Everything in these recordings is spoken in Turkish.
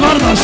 kardeş.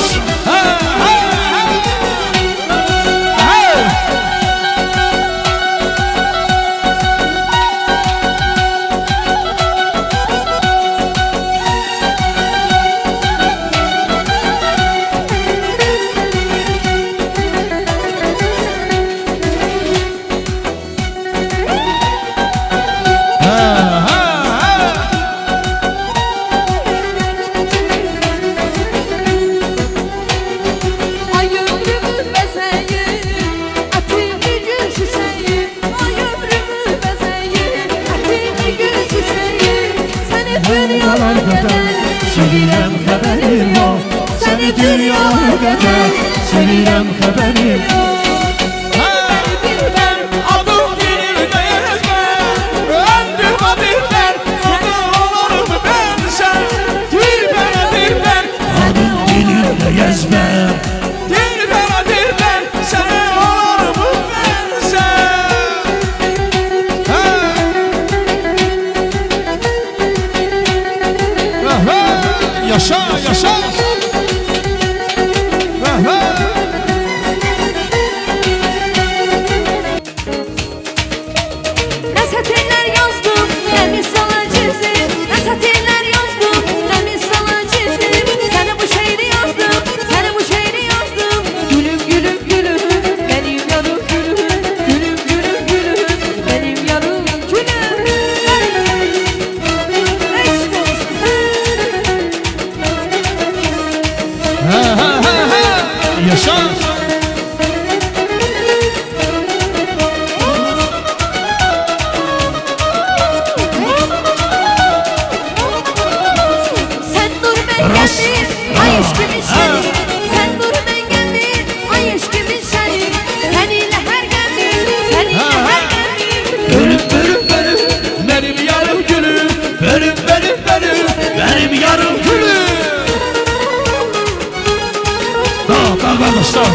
Dünyalar kadar sevirem haberim var. Seni dünyalar kadar sevirem haberim var. Adım dilimde ezber, ömrüme dilber, sana olurum ben sen. Dilber dilber, Adım dilimde ezber, dilber dilber, sana olurum ben sen. Yaşa yaşa. Ne satırlar yazdım, ne misala çizdim. Ne satırlar yazdım, ne misala çizdim. Sana bu şiiri yazdım, sana bu şiiri yazdım. Gülüm gülüm gülüm, benim yarım gülüm. Gülüm gülüm gülüm, benim yarım gülüm. Aşk olsun. Yaşa. Sen dur ben geldim, ay aşkımın şeri. Sen dur ben geldim, ay aşkımın şeri. Seninle her geldim, seninle her geldim. Benim benim benim, benim yarım gülüm. Benim benim benim, benim yarım gülüm. Dağ kardeşler.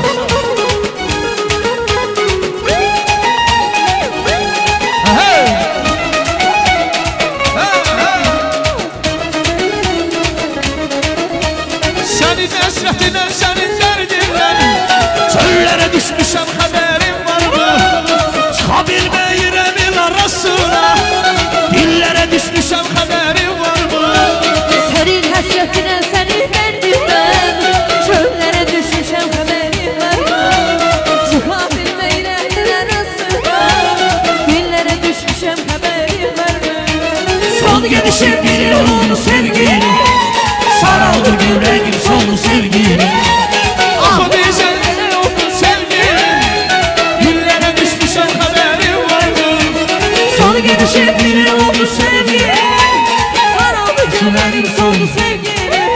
Senin esretinden, senin derdinden çöllere düşmüşem, haberin var mı? Çıkabilmeyirim el arasına, dillere düşmüşem, haberin var mı? Senin hasretine, senin derdimden çöllere düşmüşem, haberin var mı? Çıkabilmeyle el arasına, dillere düşmüşem, haberin var mı? son gidişim bir oldu sevgilim. Saraldı yüreğim son sevgilim. Ah bize ne oldu sevgilim, dillere düşmüşem, haberin var mı? Son gidişim bir oldu sevgilim. Sarıldı Yüreğim yüreğim son son sevgilim.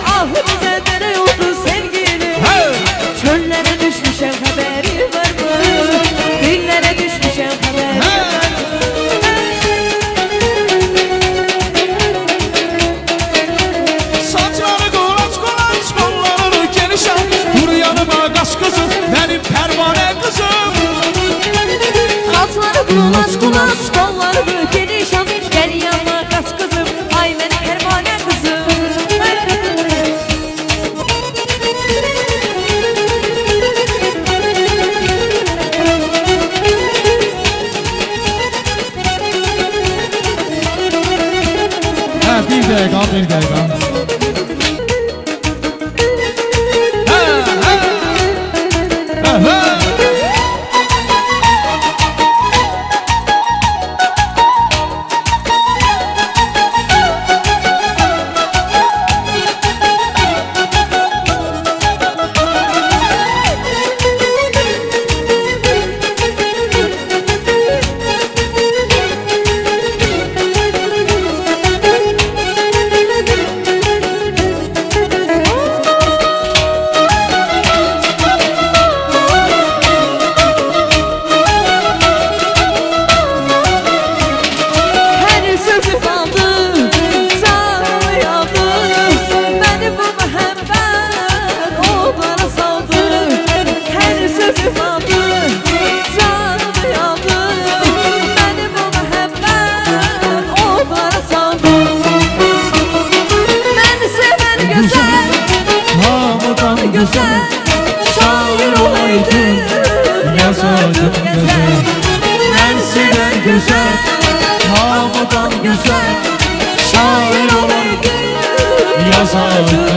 Ah bize de ne oldu sevgilim. Hey! Çöllere düşmüşem, haberin var mı? Dillere düşmüşem, haberin var mı? Saçları kulaç kulaç, kolları genişem. Dur yanıma kaç kızım, benim pervane kızım. Altları kulaç kulaç, kolları genişem. Gel yanıma kaç kızım, ay benim pervane kızım. Bir dakika, bir dakika. güzel Şair olaydım yazardım güzel Nersiden güzel Hamıdan güzel Şair olaydım yazardım